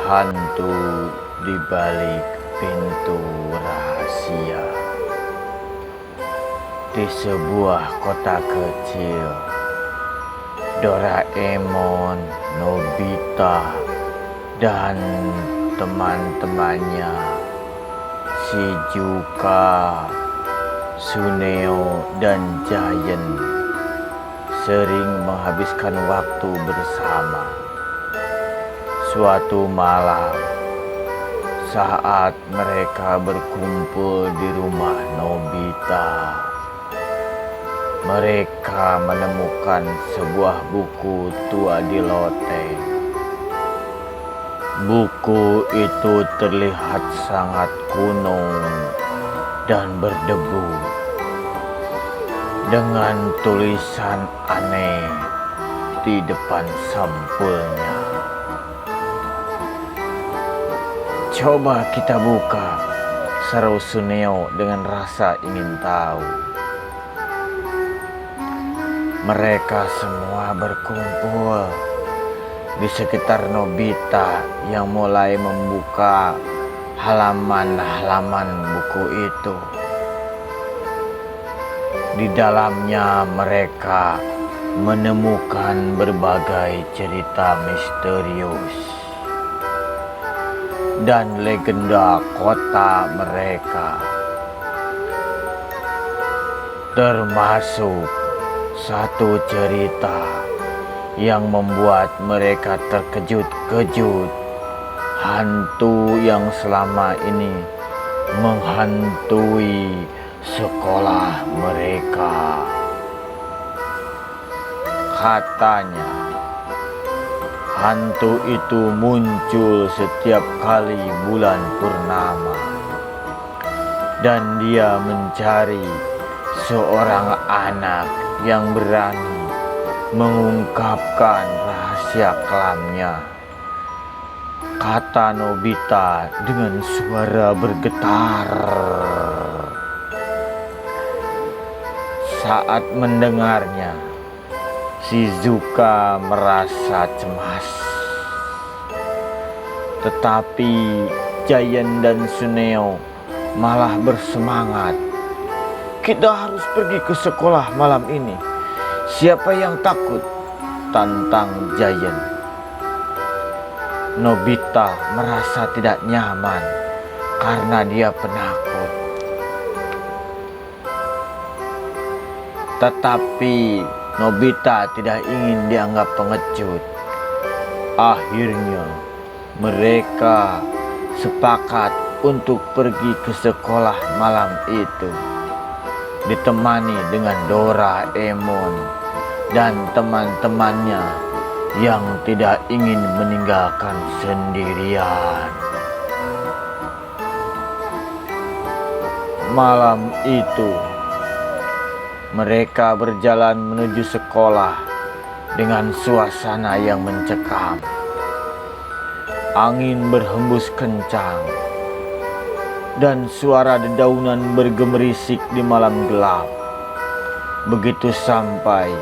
Hantu di balik pintu rahasia. Di sebuah kota kecil, Doraemon, Nobita, dan teman-temannya Shizuka, Suneo, dan Giant sering menghabiskan waktu bersama. Suatu malam, saat mereka berkumpul di rumah Nobita, mereka menemukan sebuah buku tua di loteng. Buku itu terlihat sangat kuno dan berdebu, dengan tulisan aneh di depan sampulnya. "Coba kita buka," seru Suneo dengan rasa ingin tahu. Mereka semua berkumpul di sekitar Nobita yang mulai membuka halaman-halaman buku itu. Di dalamnya mereka menemukan berbagai cerita misterius dan legenda kota mereka, termasuk satu cerita yang membuat mereka terkejut-kejut. Hantu yang selama ini menghantui sekolah mereka. Katanya, hantu itu muncul setiap kali bulan purnama, dan dia mencari seorang anak yang berani mengungkapkan rahasia kelamnya, kata Nobita dengan suara bergetar. Saat mendengarnya, Shizuka merasa cemas. Tetapi Giant dan Suneo malah bersemangat. "Kita harus pergi ke sekolah malam ini. Siapa yang takut?" tantang Giant. Nobita merasa tidak nyaman karena dia penakut. Tetapi Nobita tidak ingin dianggap pengecut. Akhirnya mereka sepakat untuk pergi ke sekolah malam itu, ditemani dengan Doraemon dan teman-temannya yang tidak ingin meninggalkan sendirian. Malam itu mereka berjalan menuju sekolah dengan suasana yang mencekam. Angin berhembus kencang dan suara dedaunan bergemerisik di malam gelap. Begitu sampai,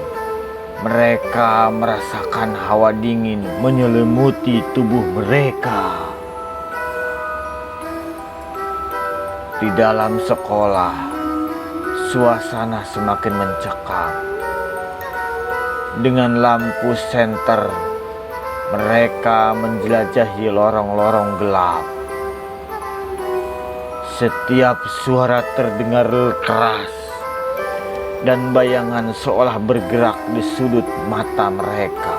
mereka merasakan hawa dingin menyelimuti tubuh mereka. Di dalam sekolah, suasana semakin mencekam. Dengan lampu senter, mereka menjelajahi lorong-lorong gelap. Setiap suara terdengar keras, dan bayangan seolah bergerak di sudut mata mereka.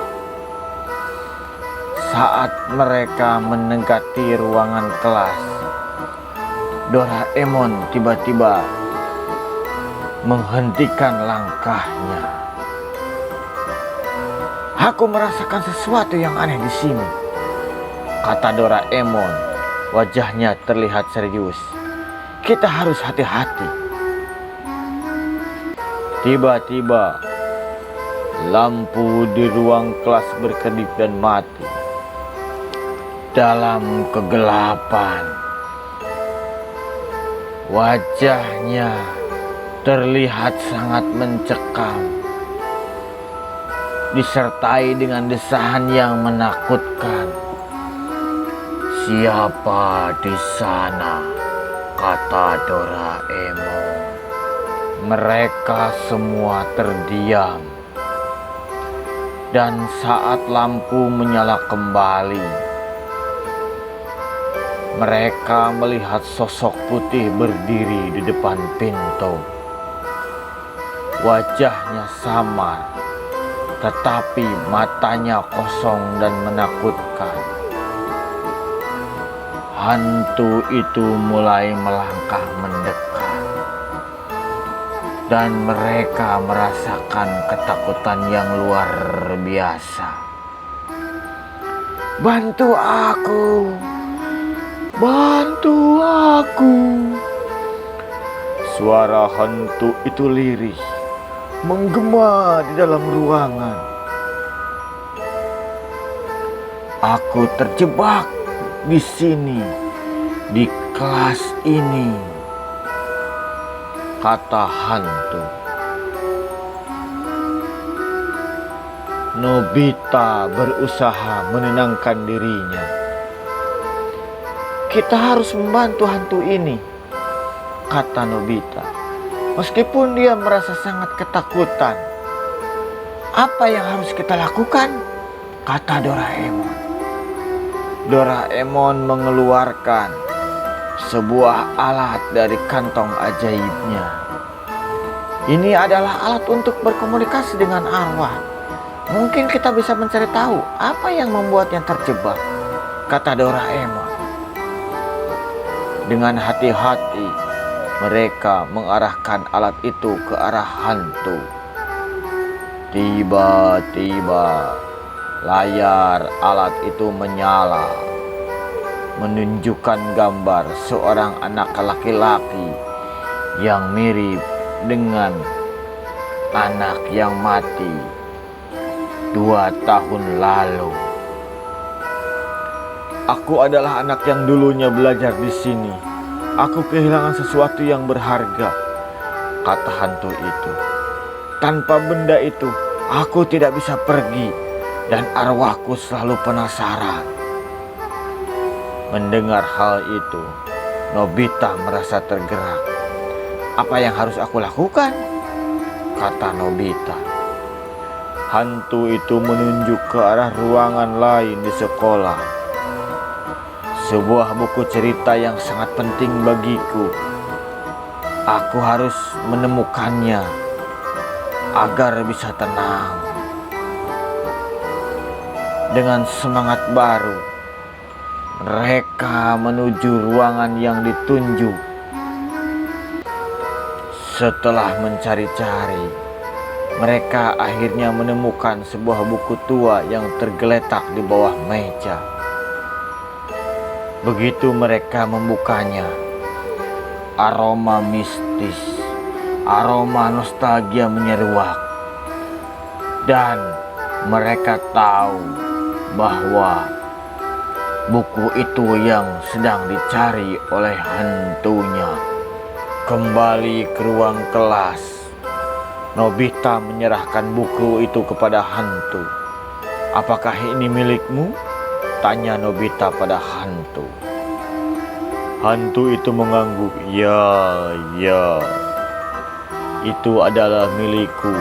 Saat mereka mendekati ruangan kelas, Doraemon tiba-tiba menghentikan langkahnya. "Aku merasakan sesuatu yang aneh di sini," kata Doraemon. Wajahnya terlihat serius. "Kita harus hati-hati." Tiba-tiba, lampu di ruang kelas berkedip dan mati. Dalam kegelapan, wajahnya terlihat sangat mencekam, disertai dengan desahan yang menakutkan. Siapa di sana? Kata Doraemon. Mereka semua terdiam. Dan saat lampu menyala kembali, mereka melihat sosok putih berdiri di depan pintu. Wajahnya samar, tetapi matanya kosong dan menakutkan. Hantu itu mulai melangkah mendekat, dan mereka merasakan ketakutan yang luar biasa. "Bantu aku! Bantu aku!" Suara hantu itu lirih, menggema di dalam ruangan. "Aku terjebak di sini, di kelas ini," kata hantu. Nobita berusaha menenangkan dirinya. "Kita harus membantu hantu ini," kata Nobita. Meskipun dia merasa sangat ketakutan. "Apa yang harus kita lakukan?" kata Doraemon. Doraemon mengeluarkan sebuah alat dari kantong ajaibnya. "Ini adalah alat untuk berkomunikasi dengan arwah. Mungkin kita bisa mencari tahu apa yang membuatnya terjebak," kata Doraemon. Dengan hati-hati, mereka mengarahkan alat itu ke arah hantu. Tiba-tiba layar alat itu menyala, menunjukkan gambar seorang anak laki-laki yang mirip dengan anak yang mati 2 tahun lalu. "Aku adalah anak yang dulunya belajar di sini. Aku kehilangan sesuatu yang berharga," kata hantu itu. "Tanpa benda itu, aku tidak bisa pergi. Dan arwahku selalu penasaran." Mendengar hal itu, Nobita merasa tergerak. "Apa yang harus aku lakukan?" kata Nobita. Hantu itu menunjuk ke arah ruangan lain di sekolah. "Sebuah buku cerita yang sangat penting bagiku. Aku harus menemukannya agar bisa tenang." Dengan semangat baru, mereka menuju ruangan yang ditunjuk. Setelah mencari-cari, mereka akhirnya menemukan sebuah buku tua yang tergeletak di bawah meja. Begitu mereka membukanya, aroma mistis, aroma nostalgia menyeruak, dan mereka tahu bahwa buku itu yang sedang dicari oleh hantunya. Kembali ke ruang kelas, Nobita menyerahkan buku itu kepada hantu. "Apakah ini milikmu?" tanya Nobita pada hantu. Hantu itu mengangguk. Ya, itu adalah milikku.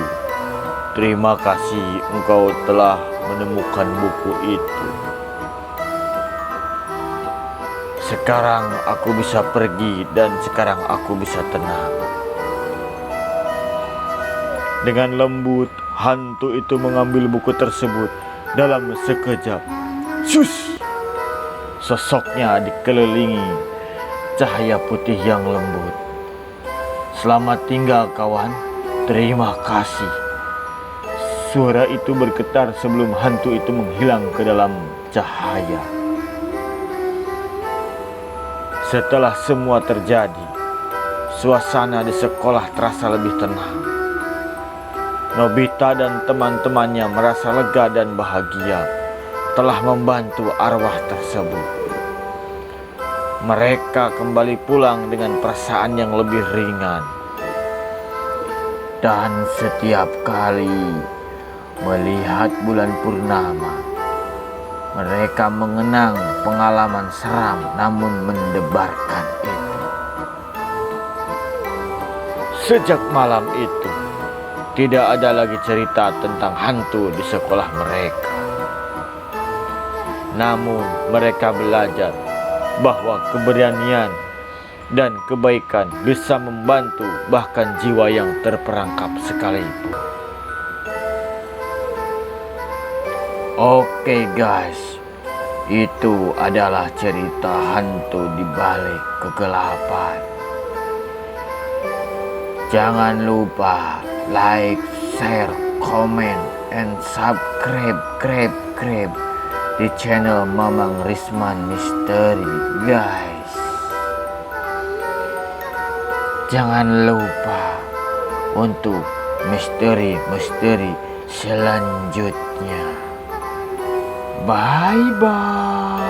Terima kasih engkau telah menemukan buku itu. Sekarang aku bisa pergi dan sekarang aku bisa tenang." Dengan lembut, hantu itu mengambil buku tersebut dalam sekejap. Sus! Sosoknya dikelilingi cahaya putih yang lembut. "Selamat tinggal kawan, terima kasih." Suara itu bergetar sebelum hantu itu menghilang ke dalam cahaya. Setelah semua terjadi, suasana di sekolah terasa lebih tenang. Nobita dan teman-temannya merasa lega dan bahagia telah membantu arwah tersebut. Mereka kembali pulang dengan perasaan yang lebih ringan. Dan setiap kali melihat bulan purnama, Mereka mengenang pengalaman seram namun mendebarkan itu. Sejak malam itu, tidak ada lagi cerita tentang hantu di sekolah mereka. Namun mereka belajar bahwa keberanian dan kebaikan bisa membantu bahkan jiwa yang terperangkap sekalipun. Oke guys, itu adalah cerita hantu di balik kegelapan. Jangan lupa like, share, comment, and subscribe di channel Mamang Risman Misteri guys. Jangan lupa untuk misteri selanjutnya. Bye bye.